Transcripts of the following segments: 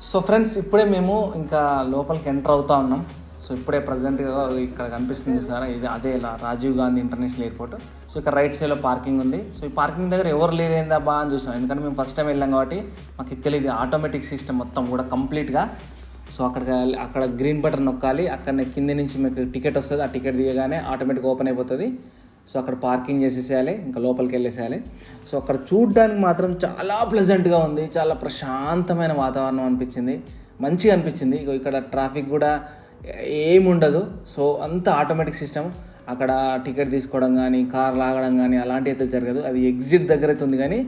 So friends, ఇప్పుడే మేము ఇంకా లోపలికి ఎంటర్ అవుతా ఉన్నాం. సో ఇప్పుడే ప్రజెంట్గా ఇక్కడ కనిపిస్తుంది సార్, ఇది అదే Rajiv Gandhi international airport. So ఇక్కడ రైట్ సైడ్లో పార్కింగ్ ఉంది. సో ఈ పార్కింగ్ దగ్గర ఎవరు లేదేందా బా అని చూసాం, ఎందుకంటే మేము ఫస్ట్ టైం వెళ్ళాం కాబట్టి మాకు తెలియదు ఆటోమేటిక్ సిస్టమ్ మొత్తం కూడా కంప్లీట్గా. సో అక్కడ గ్రీన్ బటన్ నొక్కాలి, అక్కడ కింద నుంచి మీకు టికెట్ వస్తుంది, ఆ టికెట్ దిగగానే ఆటోమేటిక్ ఓపెన్ అయిపోతుంది. సో అక్కడ పార్కింగ్ చేసేసేయాలి, ఇంకా లోపలికి వెళ్ళేసేయాలి. సో అక్కడ చూడడానికి మాత్రం చాలా ప్లెజెంట్గా ఉంది, చాలా ప్రశాంతమైన వాతావరణం అనిపించింది, మంచిగా అనిపించింది. ఇక్కడ ట్రాఫిక్ కూడా ఏముండదు. సో అంత ఆటోమేటిక్ సిస్టమ్. అక్కడ టికెట్ తీసుకోవడం కానీ కార్ లాగడం కానీ అలాంటివి అయితే జరగదు. అది ఎగ్జిట్ దగ్గర అయితే ఉంది కానీ,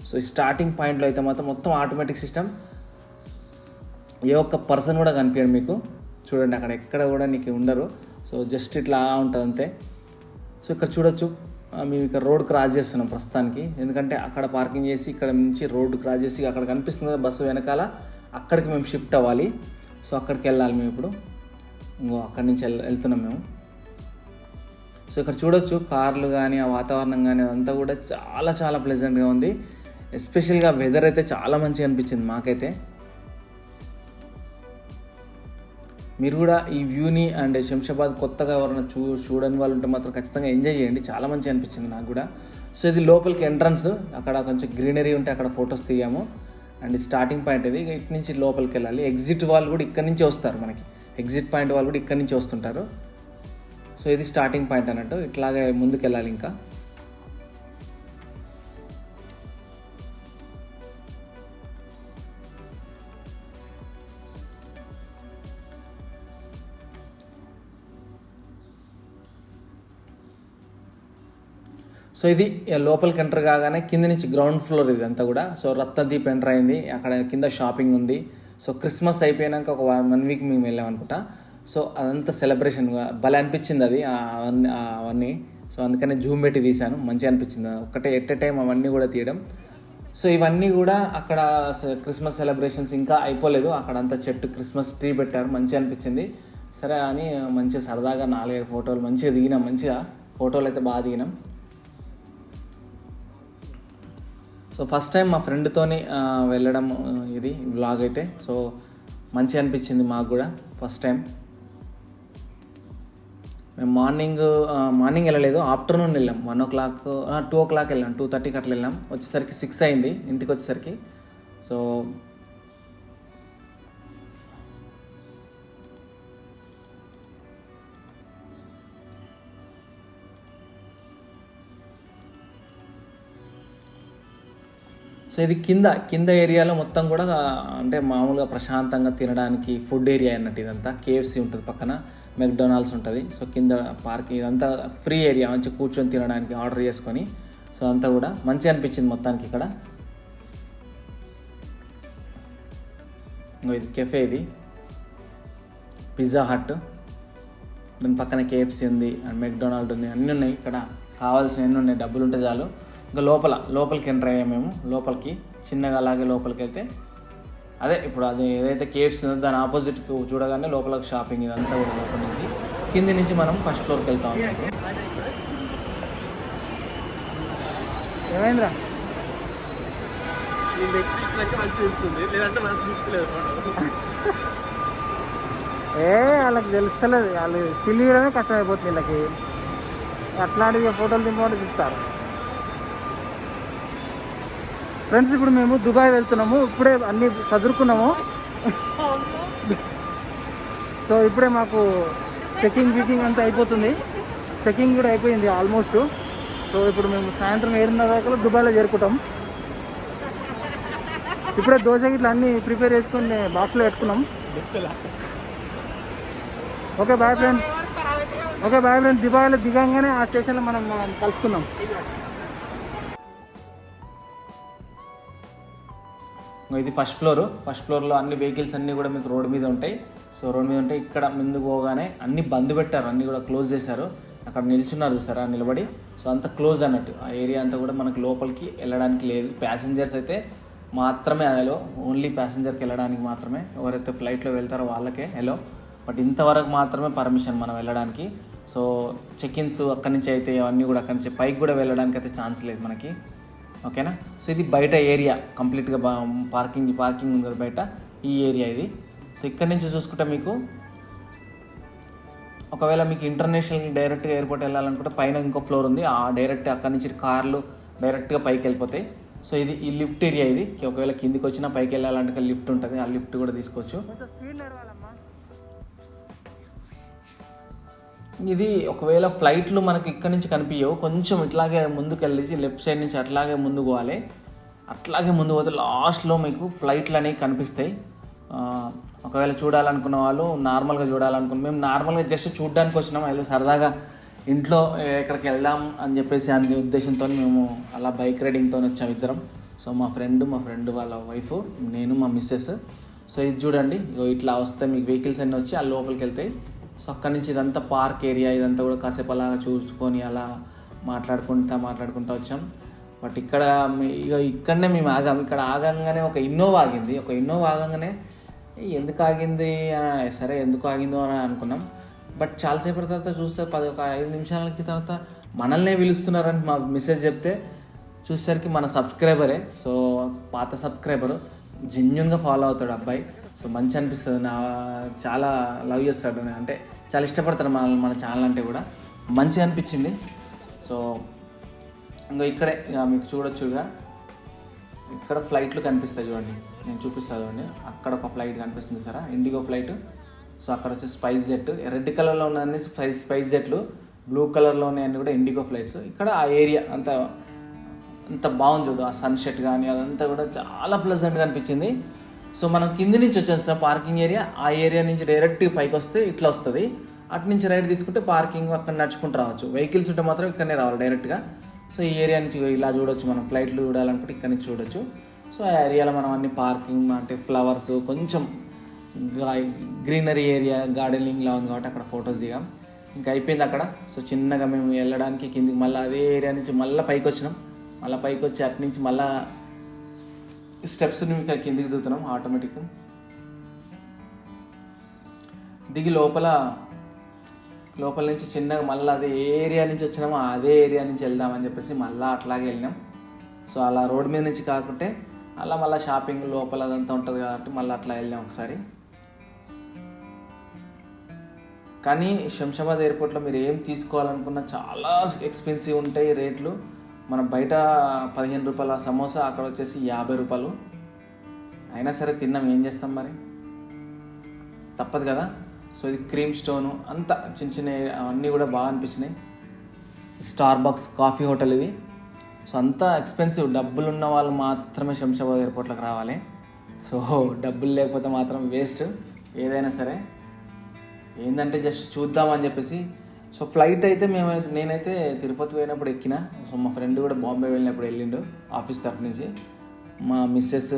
సో స్టార్టింగ్ పాయింట్లో అయితే మాత్రం మొత్తం ఆటోమేటిక్ సిస్టమ్. ఏ ఒక్క పర్సన్ కూడా కనిపించడు మీకు. చూడండి, అక్కడ ఎక్కడ కూడా నీకు ఉండరు. సో జస్ట్ ఇట్లా ఉంటుంది అంతే. సో ఇక్కడ చూడొచ్చు, మేము ఇక్కడ రోడ్ క్రాస్ చేస్తున్నాం ప్రస్తుతానికి, ఎందుకంటే అక్కడ పార్కింగ్ చేసి ఇక్కడ నుంచి రోడ్ క్రాస్ చేసి అక్కడ కనిపిస్తుంది కదా బస్సు వెనకాల, అక్కడికి మేము షిఫ్ట్ అవ్వాలి. సో అక్కడికి వెళ్ళాలి మేము ఇప్పుడు. అక్కడి నుంచి వెళ్తున్నాం మేము. సో ఇక్కడ చూడొచ్చు కార్లు కానీ ఆ వాతావరణం కానీ అదంతా కూడా చాలా చాలా ప్లెజెంట్గా ఉంది. ఎస్పెషల్గా వెదర్ అయితే చాలా మంచిగా అనిపించింది మాకైతే. మీరు కూడా ఈ వ్యూని అండ్ శంషాబాద్ కొత్తగా ఎవరైనా చూడని వాళ్ళు ఉంటే మాత్రం ఖచ్చితంగా ఎంజాయ్ చేయండి, చాలా మంచిగా అనిపించింది నాకు కూడా. సో ఇది లోపలికి ఎంట్రన్స్, అక్కడ కొంచెం గ్రీనరీ ఉంటే అక్కడ ఫొటోస్ తీయాము. అండ్ స్టార్టింగ్ పాయింట్ ఇది, ఇటు నుంచి లోపలికి వెళ్ళాలి. ఎగ్జిట్ వాళ్ళు కూడా ఇక్కడి నుంచి వస్తారు, మనకి ఎగ్జిట్ పాయింట్ వాళ్ళు కూడా ఇక్కడి నుంచి వస్తుంటారు. సో ఇది స్టార్టింగ్ పాయింట్ అన్నట్టు, ఇట్లాగే ముందుకు వెళ్ళాలి ఇంకా. సో ఇది లోపలికి ఎంటర్ కాగానే కింద నుంచి గ్రౌండ్ ఫ్లోర్ ఇదంతా కూడా. సో రత్నదీప్ ఎంటర్ అయింది, అక్కడ కింద షాపింగ్ ఉంది. సో క్రిస్మస్ అయిపోయాక ఒక 1 వీక్ మేము వెళ్ళాం అనుకుంటా. సో అదంతా సెలబ్రేషన్గా భలే అనిపించింది అది అవన్నీ. సో అందుకనే జూమ్ పెట్టి తీశాను, మంచిగా అనిపించింది ఒక్కటే ఎట్ ఏ టైం అవన్నీ కూడా తీయడం. సో ఇవన్నీ కూడా అక్కడ క్రిస్మస్ సెలబ్రేషన్స్ ఇంకా అయిపోలేదు, అక్కడంతా చెట్టు క్రిస్మస్ ట్రీ పెట్టారు, మంచిగా అనిపించింది. సరే అని మంచిగా సరదాగా 4-5 ఫోటోలు మంచిగా దిగినాం, మంచిగా ఫోటోలు అయితే బాగా దిగినాం. సో ఫస్ట్ టైం మా ఫ్రెండ్తోని వెళ్ళడం ఇది వ్లాగ్ అయితే. సో మంచిగా అనిపించింది మాకు కూడా ఫస్ట్ టైం. మేము మార్నింగ్ వెళ్ళలేదు, ఆఫ్టర్నూన్ వెళ్ళాం. 1 o'clock 2 o'clock వెళ్ళాం, 2:30కి అట్లా వెళ్ళాం. వచ్చేసరికి 6 అయింది ఇంటికి వచ్చేసరికి. సో సో ఇది కింద ఏరియాలో మొత్తం కూడా అంటే మామూలుగా ప్రశాంతంగా తినడానికి ఫుడ్ ఏరియా అన్నట్టు. ఇదంతా KFC ఉంటుంది, పక్కన మెక్డొనాల్డ్స్ ఉంటుంది. సో కింద పార్కింగ్ ఇదంతా ఫ్రీ ఏరియా, మంచిగా కూర్చొని తినడానికి ఆర్డర్ చేసుకొని. సో అంతా కూడా మంచిగా అనిపించింది మొత్తానికి ఇక్కడ. ఇది కెఫే, ఇది పిజ్జా హట్, దాని పక్కన KFC ఉంది అండ్ మెక్డొనాల్డ్ ఉంది, అన్నీ ఉన్నాయి ఇక్కడ. కావాల్సిన అన్నీ ఉన్నాయి, డబ్బులు ఉంటే చాలు. ఇంకా లోపలికి ఎంటర్ అయ్యాము మేము. లోపలికి చిన్నగా అలాగే లోపలికి వెళ్తే అదే ఇప్పుడు అది ఏదైతే KFC ఉందో దాని ఆపోజిట్ చూడగానే లోపలికి షాపింగ్ ఇదంతా కూడా. లోపల నుంచి కింది నుంచి మనం ఫస్ట్ ఫ్లోర్కి వెళ్తాం. ఏమైందిరా వాళ్ళకి తెలుస్తలేదు, వాళ్ళు స్టిల్ ఇవ్వడమే కష్టమైపోతుంది వీళ్ళకి. అట్లాంటివి ఫోటోలు దింపమంటే తిప్పుతారు. ఫ్రెండ్స్, ఇప్పుడు మేము దుబాయ్ వెళ్తున్నాము, ఇప్పుడే అన్నీ చదువుకున్నాము. సో ఇప్పుడే మాకు చెకింగ్ అంతా అయిపోతుంది, చెకింగ్ కూడా అయిపోయింది ఆల్మోస్ట్. సో ఇప్పుడు మేము సాయంత్రం 7:30 దాకా దుబాయ్లో చేరుకుంటాం. ఇప్పుడే దోశ గిట్లా అన్నీ ప్రిపేర్ చేసుకుని బాక్స్లో పెట్టుకున్నాం. Okay bye friends. దుబాయ్లో దిగంగానే ఆ స్టేషన్లో మనం కలుసుకుందాం. ఇది ఫస్ట్ ఫ్లోర్లో అన్ని వెహికల్స్ అన్నీ కూడా మీకు రోడ్ మీద ఉంటాయి. సో రోడ్ మీద ఉంటాయి. ఇక్కడ ముందుకు పోగానే అన్ని బంద్ పెట్టారు, అన్నీ కూడా క్లోజ్ చేశారు. అక్కడ నిల్చున్నారు చూసారా నిలబడి. సో అంతా క్లోజ్ అన్నట్టు, ఆ ఏరియా అంతా కూడా మనకు లోపలికి వెళ్ళడానికి లేదు. ప్యాసింజర్స్ అయితే మాత్రమే అలో, ఓన్లీ ప్యాసింజర్కి వెళ్ళడానికి మాత్రమే. ఎవరైతే ఫ్లైట్లో వెళ్తారో వాళ్ళకే హలో, బట్ ఇంతవరకు మాత్రమే పర్మిషన్ మనం వెళ్ళడానికి. సో చెక్-ఇన్స్ అక్కడి నుంచి అయితే అవన్నీ కూడా అక్కడి నుంచి పైకి కూడా వెళ్ళడానికి అయితే ఛాన్స్ లేదు మనకి. ఓకేనా. సో ఇది బయట ఏరియా కంప్లీట్గా పార్కింగ్ ఉంది బయట. ఈ ఏరియా ఇది. సో ఇక్కడ నుంచి చూసుకుంటే మీకు ఒకవేళ మీకు ఇంటర్నేషనల్ డైరెక్ట్గా ఎయిర్పోర్ట్ వెళ్ళాలనుకుంటే పైన ఇంకో ఫ్లోర్ ఉంది, ఆ డైరెక్ట్ అక్కడ నుంచి కార్లు డైరెక్ట్గా పైకి వెళ్ళిపోతాయి. సో ఇది ఈ లిఫ్ట్ ఏరియా ఇది. ఒకవేళ కిందికి వచ్చినా పైకి వెళ్ళాలంటే లిఫ్ట్ ఉంటుంది, ఆ లిఫ్ట్ కూడా తీసుకోవచ్చు. ఇది ఒకవేళ ఫ్లైట్లు మనకి ఇక్కడ నుంచి కనిపించవు, కొంచెం ఇట్లాగే ముందుకు వెళ్ళి లెఫ్ట్ సైడ్ నుంచి అట్లాగే ముందుకు పోవాలి. అట్లాగే ముందు పోతే లాస్ట్లో మీకు ఫ్లైట్లు అనేవి కనిపిస్తాయి. ఒకవేళ చూడాలనుకున్న వాళ్ళు నార్మల్గా మేము నార్మల్గా జస్ట్ చూడడానికి వచ్చినాం, అయితే సరదాగా ఇంట్లో ఎక్కడికి వెళ్దాం అని చెప్పేసి అనే ఉద్దేశంతో మేము అలా బైక్ రైడింగ్తో వచ్చాము ఇద్దరం. సో మా ఫ్రెండ్ వాళ్ళ వైఫ్, నేను, మా మిస్సెస్. సో ఇది చూడండి, ఇట్లా వస్తే మీకు వెహికల్స్ అన్నీ వచ్చి ఆ లోపలికి వెళ్తాయి. సో అక్కడి నుంచి ఇదంతా పార్క్ ఏరియా, ఇదంతా కూడా కాసేపు అలా చూసుకొని అలా మాట్లాడుకుంటా వచ్చాం. బట్ ఇక్కడనే మేము ఆగాం. ఇక్కడ ఆగంగానే ఒక ఇన్నోవా ఆగింది. ఆగంగానే ఎందుకు ఆగింది సరే ఎందుకు ఆగిందో అని అనుకున్నాం. బట్ చాలాసేపటి తర్వాత చూస్తే 5 నిమిషాలకి తర్వాత మనల్నే పిలుస్తున్నారని మా మెసేజ్ చెప్తే చూసేసరికి మన సబ్స్క్రైబరే. సో పాత సబ్స్క్రైబరు, జెన్యున్గా ఫాలో అవుతాడు అబ్బాయి. సో మంచి అనిపిస్తుంది, చాలా లవ్ చేస్తాడు, అంటే చాలా ఇష్టపడతాడు మన ఛానల్ అంటే కూడా మంచిగా అనిపించింది. సో ఇంకా ఇక్కడే మీకు చూడొచ్చుగా ఇక్కడ ఫ్లైట్లు కనిపిస్తాయి చూడండి, నేను చూపిస్తాను చూడండి. అక్కడ ఒక ఫ్లైట్ కనిపిస్తుంది సరే, ఇండిగో ఫ్లైట్. సో అక్కడ వచ్చి స్పైస్ జెట్, రెడ్ కలర్లో ఉన్నన్ని స్పైస్ జెట్లు, బ్లూ కలర్లో ఉన్నాయన్నీ కూడా ఇండిగో ఫ్లైట్స్. ఇక్కడ ఆ ఏరియా అంత బాగుంది చూడు, ఆ సన్సెట్ కానీ అదంతా కూడా చాలా ప్లెజెంట్గా అనిపించింది. సో మనం కింది నుంచి వచ్చేస్తాం పార్కింగ్ ఏరియా, ఆ ఏరియా నుంచి డైరెక్ట్ పైకి వస్తే ఇట్లా వస్తుంది. అటు నుంచి రైట్ తీసుకుంటే పార్కింగ్ అక్కడ నడుచుకుంటూ రావచ్చు. వెహికల్స్ ఉంటే మాత్రం ఇక్కడనే రావాలి డైరెక్ట్గా. సో ఈ ఏరియా నుంచి ఇలా చూడొచ్చు, మనం ఫ్లైట్లు చూడాలనుకుంటే ఇక్కడ నుంచి చూడొచ్చు. సో ఆ ఏరియాలో మనం అన్ని పార్కింగ్ అంటే ఫ్లవర్స్, కొంచెం గ్రీనరీ ఏరియా, గార్డెనింగ్లా ఉంది కాబట్టి అక్కడ ఫొటోస్ దిగాం. ఇంకా అయిపోయింది అక్కడ. సో చిన్నగా మేము వెళ్ళడానికి కిందికి మళ్ళీ అదే ఏరియా నుంచి మళ్ళీ పైకి వచ్చినాం. మళ్ళీ పైకి వచ్చి అటు నుంచి మళ్ళీ స్టెప్స్ని ఇంకా కిందికి దిగుతున్నాం ఆటోమేటిక్. దిగి లోపల నుంచి చిన్నగా మళ్ళీ అదే ఏరియా నుంచి వచ్చినామో అదే ఏరియా నుంచి వెళ్దామని చెప్పేసి మళ్ళీ అట్లాగే వెళ్ళినాం. సో అలా రోడ్ మీద నుంచి కాకుంటే అలా మళ్ళీ షాపింగ్ లోపల అదంతా ఉంటుంది కాబట్టి మళ్ళీ అట్లా వెళ్ళాం ఒకసారి. కానీ శంషాబాద్ ఎయిర్పోర్ట్లో మీరు ఏం తీసుకోవాలనుకున్నా చాలా ఎక్స్పెన్సివ్ ఉంటాయి రేట్లు. మనం బయట 15 రూపాయల సమోసా, అక్కడ వచ్చేసి 50 రూపాయలు. అయినా సరే తిన్నాం, ఏం చేస్తాం మరి, తప్పదు కదా. సో ఇది క్రీమ్ స్టోను అంతా చిన్న అవన్నీ కూడా బాగా అనిపించినాయి. స్టార్ బక్స్ కాఫీ హోటల్ ఇది. సో అంతా ఎక్స్పెన్సివ్, డబ్బులు ఉన్న వాళ్ళు మాత్రమే శంషాబాద్ ఎయిర్పోర్ట్లోకి రావాలి. సో డబ్బులు లేకపోతే మాత్రం వేస్ట్ ఏదైనా సరే. ఏంటంటే జస్ట్ చూద్దామని చెప్పేసి. సో ఫ్లైట్ అయితే నేనైతే తిరుపతి పోయినప్పుడు ఎక్కిన. సో మా ఫ్రెండ్ కూడా బాంబే వెళ్ళినప్పుడు వెళ్ళిండు ఆఫీస్ తరఫు నుంచి. మా మిస్సెస్,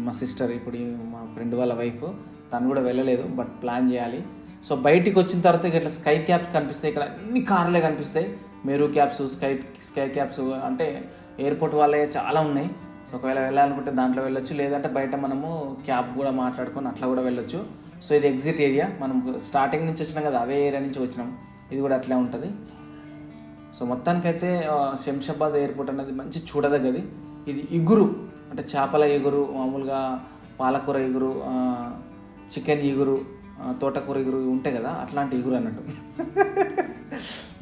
మా సిస్టర్, ఇప్పుడు మా ఫ్రెండ్ వాళ్ళ వైఫ్, తను కూడా వెళ్ళలేదు, బట్ ప్లాన్ చేయాలి. సో బయటికి వచ్చిన తర్వాత ఇట్లా స్కై క్యాప్స్ కనిపిస్తాయి, ఇక్కడ అన్ని కార్లే కనిపిస్తాయి, మెరూ క్యాప్స్, స్కై క్యాప్స్, అంటే ఎయిర్పోర్ట్ వాళ్ళే చాలా ఉన్నాయి. సో ఒకవేళ వెళ్ళాలనుకుంటే దాంట్లో వెళ్ళొచ్చు, లేదంటే బయట మనము క్యాబ్ కూడా మాట్లాడుకొని అట్లా కూడా వెళ్ళొచ్చు. సో ఇది ఎగ్జిట్ ఏరియా, మనం స్టార్టింగ్ నుంచి వచ్చినాం కదా అదే ఏరియా నుంచి వచ్చినాం, ఇది కూడా అట్లే ఉంటుంది. సో మొత్తానికైతే శంషాబాద్ ఎయిర్పోర్ట్ అనేది మంచి చూడదగ్గది. ఇది ఇగురు, అంటే చేపల ఇగురు, మామూలుగా పాలకూర ఇగురు, చికెన్ ఇగురు, తోటకూర ఇగురు ఉంటాయి కదా, అట్లాంటి ఇగురు అన్నట్టు.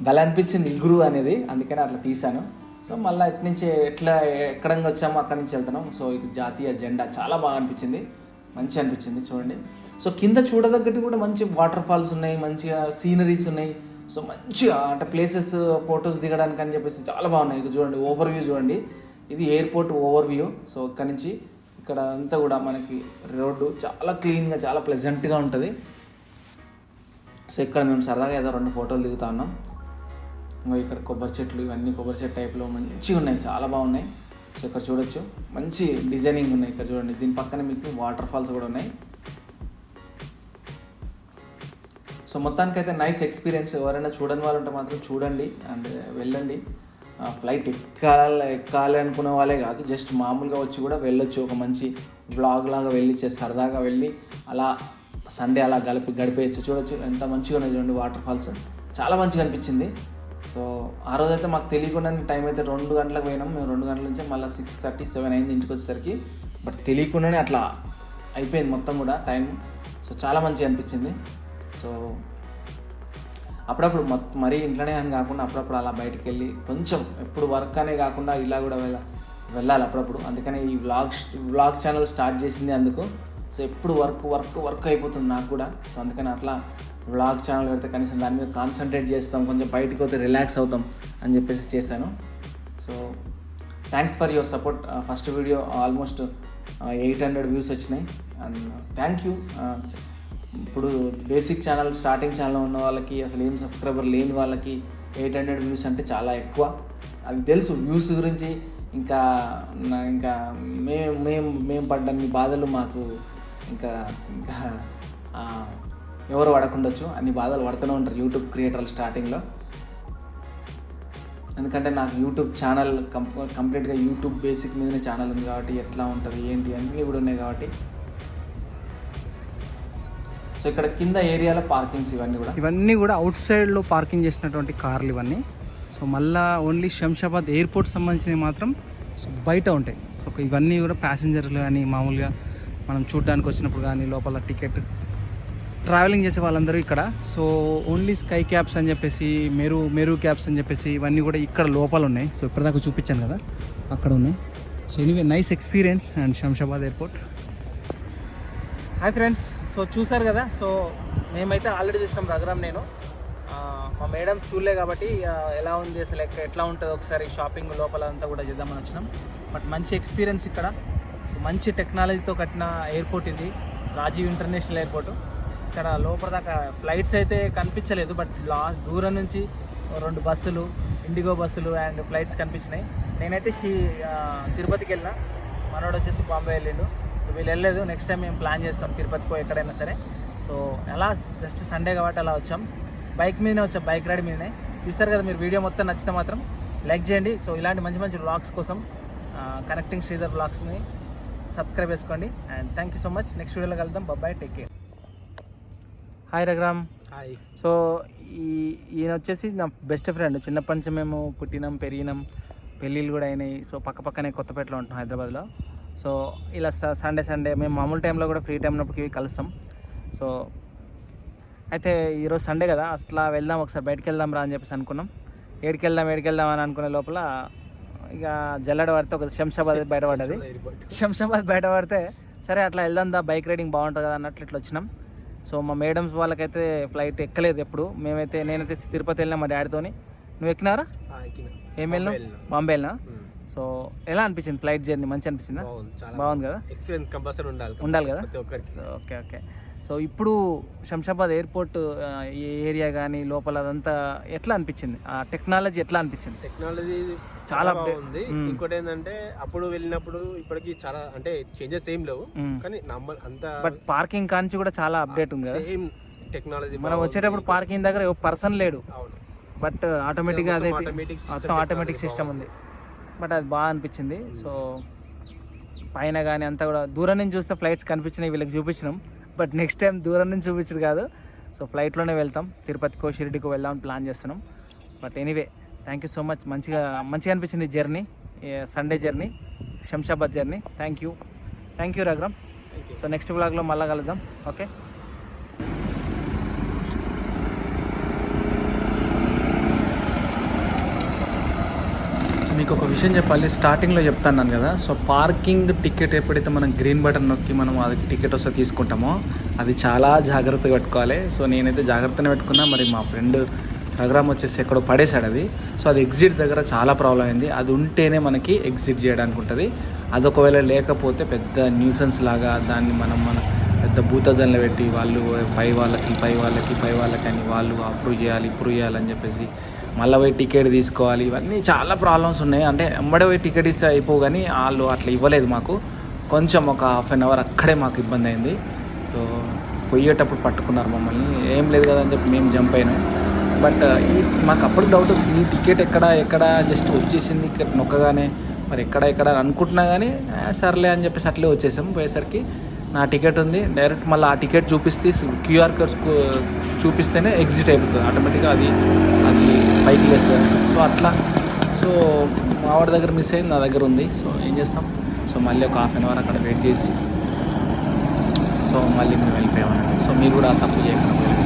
భలే అనిపించింది ఇగురు అనేది, అందుకని అట్లా తీసాను. సో మళ్ళీ ఇటు నుంచి ఎక్కడంగా వచ్చామో అక్కడి నుంచి వెళ్తున్నాం. సో ఇది జాతీయ జెండా చాలా బాగా అనిపించింది, మంచి అనిపించింది చూడండి. సో కింద చూడదగ్గట్టు కూడా మంచి వాటర్ ఫాల్స్ ఉన్నాయి, మంచిగా సీనరీస్ ఉన్నాయి. సో మంచిగా అంటే ప్లేసెస్ ఫొటోస్ దిగడానికి అని చెప్పేసి చాలా బాగున్నాయి. ఇక చూడండి ఓవర్ వ్యూ చూడండి, ఇది ఎయిర్పోర్ట్ ఓవర్ వ్యూ. సో ఇక్కడ నుంచి ఇక్కడ అంతా కూడా మనకి రోడ్డు చాలా క్లీన్గా, చాలా ప్లెజెంట్గా ఉంటుంది. సో ఇక్కడ మేము సరదాగా ఏదో 2 ఫోటోలు దిగుతా ఉన్నాం. ఇక్కడ కొబ్బరి చెట్లు, ఇవన్నీ కొబ్బరి చెట్టు టైప్లో మంచిగా ఉన్నాయి, చాలా బాగున్నాయి. సో ఇక్కడ చూడొచ్చు మంచి డిజైనింగ్ ఉన్నాయి. ఇక్కడ చూడండి, దీని పక్కన మీకు వాటర్ ఫాల్స్ కూడా ఉన్నాయి. సో మొత్తానికైతే నైస్ ఎక్స్పీరియన్స్. ఎవరైనా చూడని వాళ్ళు ఉంటే మాత్రం చూడండి అండ్ వెళ్ళండి. ఫ్లైట్ ఎక్కాలి అనుకునే వాళ్ళే కాదు, జస్ట్ మామూలుగా వచ్చి కూడా వెళ్ళొచ్చు. ఒక మంచి వ్లాగ్ లాగా వెళ్ళి సరదాగా వెళ్ళి అలా సండే అలా గడిపేయచ్చు. చూడొచ్చు ఎంత మంచిగా ఉన్నాయి చూడండి వాటర్ ఫాల్స్, చాలా మంచిగా అనిపించింది. సో ఆ రోజైతే మాకు తెలియకుండా టైం అయితే 2 గంటలకు పోయినాం మేము. 2 గంటల నుంచి మళ్ళీ 6:30, 7 అయింది ఇంటికి వచ్చేసరికి. బట్ తెలియకుండానే అట్లా అయిపోయింది మొత్తం కూడా టైం. సో చాలా మంచిగా అనిపించింది. సో అప్పుడప్పుడు మరీ ఇంట్లోనే అని కాకుండా అప్పుడప్పుడు అలా బయటికి వెళ్ళి కొంచెం ఎప్పుడు వర్క్ అనే కాకుండా ఇలా కూడా వెళ్ళాలి అప్పుడప్పుడు. అందుకనే ఈ వ్లాగ్ ఛానల్ స్టార్ట్ చేసింది అందుకు. సో ఎప్పుడు వర్క్ అయిపోతుంది నాకు కూడా. సో అందుకని అట్లా వ్లాగ్ ఛానల్ పెడితే కనీసం దాని మీద కాన్సన్ట్రేట్ చేస్తాం, కొంచెం బయటకు పోతే రిలాక్స్ అవుతాం అని చెప్పేసి చేశాను. So thanks for your support. First video almost 800 views వచ్చినాయి. And thank you. ఇప్పుడు బేసిక్ ఛానల్, స్టార్టింగ్ ఛానల్ ఉన్న వాళ్ళకి, అసలు ఏం సబ్స్క్రైబర్ లేని వాళ్ళకి 800 వ్యూస్ అంటే చాలా ఎక్కువ. అది తెలుసు వ్యూస్ గురించి. ఇంకా మేము పడ్డన్ని బాధలు మాకు ఇంకా ఎవరు పడకుండొచ్చు. అన్ని బాధలు పడుతూనే ఉంటారు యూట్యూబ్ క్రియేటర్లు స్టార్టింగ్లో. ఎందుకంటే నాకు యూట్యూబ్ ఛానల్ కంప్లీట్గా యూట్యూబ్ బేసిక్ మీదనే ఛానల్ ఉంది కాబట్టి ఎట్లా ఉంటుంది ఏంటి అన్నీ కూడా ఉన్నాయి కాబట్టి. సో ఇక్కడ కింద ఏరియాలో పార్కింగ్స్ ఇవన్నీ కూడా అవుట్ సైడ్లో పార్కింగ్ చేసినటువంటి కార్లు ఇవన్నీ. సో మళ్ళీ ఓన్లీ శంషాబాద్ ఎయిర్పోర్ట్ సంబంధించినవి మాత్రం బయట ఉంటాయి. సో ఇవన్నీ కూడా ప్యాసింజర్లు కానీ మామూలుగా మనం చూడడానికి వచ్చినప్పుడు కానీ లోపల టికెట్ ట్రావెలింగ్ చేసే వాళ్ళందరూ ఇక్కడ. సో ఓన్లీ స్కై క్యాబ్స్ అని చెప్పేసి, మెరూ క్యాబ్స్ అని చెప్పేసి ఇవన్నీ కూడా ఇక్కడ లోపల ఉన్నాయి. సో ఇప్పటిదాకా చూపించాను కదా, అక్కడ ఉన్నాయి. So anyway nice experience and Shamshabad airport. Hi friends, so చూసారు కదా. సో మేమైతే ఆల్రెడీ చూసినాం రఘురామ్, నేను మా మేడం చూడలే కాబట్టి ఎలా ఉంది అసలు ఎట్లా ఉంటుందో ఒకసారి షాపింగ్ లోపల అంతా కూడా చేద్దామని వచ్చినాం. బట్ మంచి ఎక్స్పీరియన్స్ ఇక్కడ, మంచి టెక్నాలజీతో కట్టిన ఎయిర్పోర్ట్ ఇది, రాజీవ్ ఇంటర్నేషనల్ ఎయిర్పోర్ట్. ఇక్కడ లోపల దాకా ఫ్లైట్స్ అయితే కనిపించలేదు, బట్ దూరం నుంచి 2 బస్సులు, ఇండిగో బస్సులు అండ్ ఫ్లైట్స్ కనిపించినాయి. నేనైతే తిరుపతికి వెళ్ళిన, మనోడు వచ్చేసి బాంబే వెళ్ళిండు. వీళ్ళు వెళ్ళలేదు. నెక్స్ట్ టైం మేము ప్లాన్ చేస్తాం తిరుపతికో ఎక్కడైనా సరే. సో అలా జస్ట్ సండే కాబట్టి అలా వచ్చాం. బైక్ మీదనే వచ్చాం, బైక్ రైడ్ మీదనే. చూసారు కదా, మీరు వీడియో మొత్తం నచ్చితే మాత్రం లైక్ చేయండి. సో ఇలాంటి మంచి మంచి వ్లాగ్స్ కోసం కనెక్టింగ్ శ్రీధర్ వ్లాగ్స్ని సబ్స్క్రైబ్ చేసుకోండి. And thank you so much. Next వీడియోలో కలుద్దాం. Bye, take care. Hi Raghuram. Hi. So ఈయన వచ్చేసి నా బెస్ట్ ఫ్రెండ్. చిన్నప్పటి నుంచి మేము పుట్టినాం, పెరిగినాం, పెళ్ళిళ్ళు కూడా అయినాయి. సో పక్కనే కొత్తపేటలో ఉంటాం హైదరాబాద్లో. సో ఇలా సండే మేము మామూలు టైంలో కూడా ఫ్రీ టైం ఉన్నప్పటికీ కలుస్తాం. సో అయితే ఈరోజు సండే కదా, అసలు వెళ్దాం ఒకసారి బయటకు వెళ్దాం రా అని చెప్పేసి అనుకున్నాం. ఏడికి వెళ్దాం అని అనుకునే లోపల ఇక జల్లడ పడితే ఒక శంషాబాద్ బయట పడితే సరే అట్లా వెళ్దాం దా, బైక్ రైడింగ్ బాగుంటుంది కదా అన్నట్లు ఇట్లా వచ్చినాం. సో మా మేడమ్స్ వాళ్ళకైతే ఫ్లైట్ ఎక్కలేదు ఎప్పుడు. నేనైతే తిరుపతి వెళ్ళినా మా డాడీతోని. నువ్వు ఎక్కినారా? ఏం వెళ్ళినావు? బాంబే వెళ్ళినా. సో ఎలా అనిపించింది ఫ్లైట్ జర్నీ? మంచి అనిపించిందా? బాగుంది కదా, ఉండాలి కదా. ఓకే. సో ఇప్పుడు శంషాబాద్ ఎయిర్పోర్ట్ ఈ ఏరియా కానీ లోపల అదంతా ఎట్లా అనిపించింది? ఆ టెక్నాలజీ ఎట్లా అనిపించింది? టెక్నాలజీ చాలా ఉంది. ఇంకోటి ఏంటంటే అప్పుడు వెళ్ళినప్పుడు ఇప్పటికి చాలా అంటే చేంజెస్ ఏం లేవు, కానీ అంత బట్ పార్కింగ్ కాంచి కూడా చాలా అప్డేట్ ఉంది కదా. Same technology. మనం వచ్చేటప్పుడు పార్కింగ్ దగ్గర పర్సన్ లేడు, బట్ ఆటోమేటిక్గా అదే మొత్తం ఆటోమేటిక్ సిస్టమ్ ఉంది. బట్ అది బాగా అనిపించింది. సో పైన కానీ అంతా కూడా దూరం నుంచి చూస్తే ఫ్లైట్స్ కనిపించినాయి, వీళ్ళకి చూపించినాం. బట్ నెక్స్ట్ టైం దూరం నుంచి చూపించరు కాదు. సో ఫ్లైట్లోనే వెళ్తాం, తిరుపతికో షిరిడికో వెళ్దామని ప్లాన్ చేస్తున్నాం. But anyway thank you so much. మంచిగా అనిపించింది journey, Sunday journey, Shamshabad journey. Thank you Raghuram. So next వ్లాగ్లో మళ్ళీ కలుద్దాం. ఓకే. మీకు ఒక విషయం చెప్పాలి, స్టార్టింగ్లో చెప్తాను కదా. సో పార్కింగ్ టికెట్ ఎప్పుడైతే మనం గ్రీన్ బటన్ నొక్కి మనం అది టికెట్ వస్తే తీసుకుంటామో అది చాలా జాగ్రత్తగా పెట్టుకోవాలి. సో నేనైతే జాగ్రత్తనే పెట్టుకున్నా. మరి మా ఫ్రెండ్ రఘురామ్ వచ్చేసి ఎక్కడో పడేశాడు అది. సో అది ఎగ్జిట్ దగ్గర చాలా ప్రాబ్లం అయింది. అది ఉంటేనే మనకి ఎగ్జిట్ చేయడానికి ఉంటుంది. అది ఒకవేళ లేకపోతే పెద్ద న్యూసెన్స్ లాగా దాన్ని మన పెద్ద భూతద్దంలో పెట్టి వాళ్ళు పై వాళ్ళకి అని వాళ్ళు అప్రూవ్ చేయాలి అని చెప్పేసి మళ్ళీ పోయి టికెట్ తీసుకోవాలి. ఇవన్నీ చాలా ప్రాబ్లమ్స్ ఉన్నాయి. అంటే వెంబడే పోయి టికెట్ ఇస్తే అయిపోవు, కానీ వాళ్ళు అట్లా ఇవ్వలేదు మాకు. కొంచెం ఒక హాఫ్ అన్ అవర్ అక్కడే మాకు ఇబ్బంది అయింది. సో పోయేటప్పుడు పట్టుకున్నారు మమ్మల్ని. ఏం లేదు కదా అని చెప్పి మేము జంప్ అయినాం. బట్ మాకు అప్పుడు డౌట్ వస్తుంది, ఈ టికెట్ ఎక్కడ జస్ట్ వచ్చేసింది ఇక్కడ నొక్కగానే, మరి ఎక్కడ అనుకుంటున్నా కానీ సర్లే అని చెప్పేసి అట్లే వచ్చేసాం. పోయేసరికి నా టికెట్ ఉంది, డైరెక్ట్ మళ్ళీ ఆ టికెట్ చూపిస్తే క్యూఆర్ కోడ్స్ చూపిస్తేనే ఎగ్జిట్ అయిపోతుంది ఆటోమేటిక్గా. అది పైకి వేస్తుంది. సో అట్లా సో మా వాడి దగ్గర మిస్ అయింది, నా దగ్గర ఉంది. సో ఏం చేస్తాం? సో మళ్ళీ ఒక హాఫ్ అన్ అవర్ అక్కడ వెయిట్ చేసి మళ్ళీ మేము వెళ్ళిపోయామన్నాడు. సో మీరు కూడా ఆ తప్పు చేయకుండా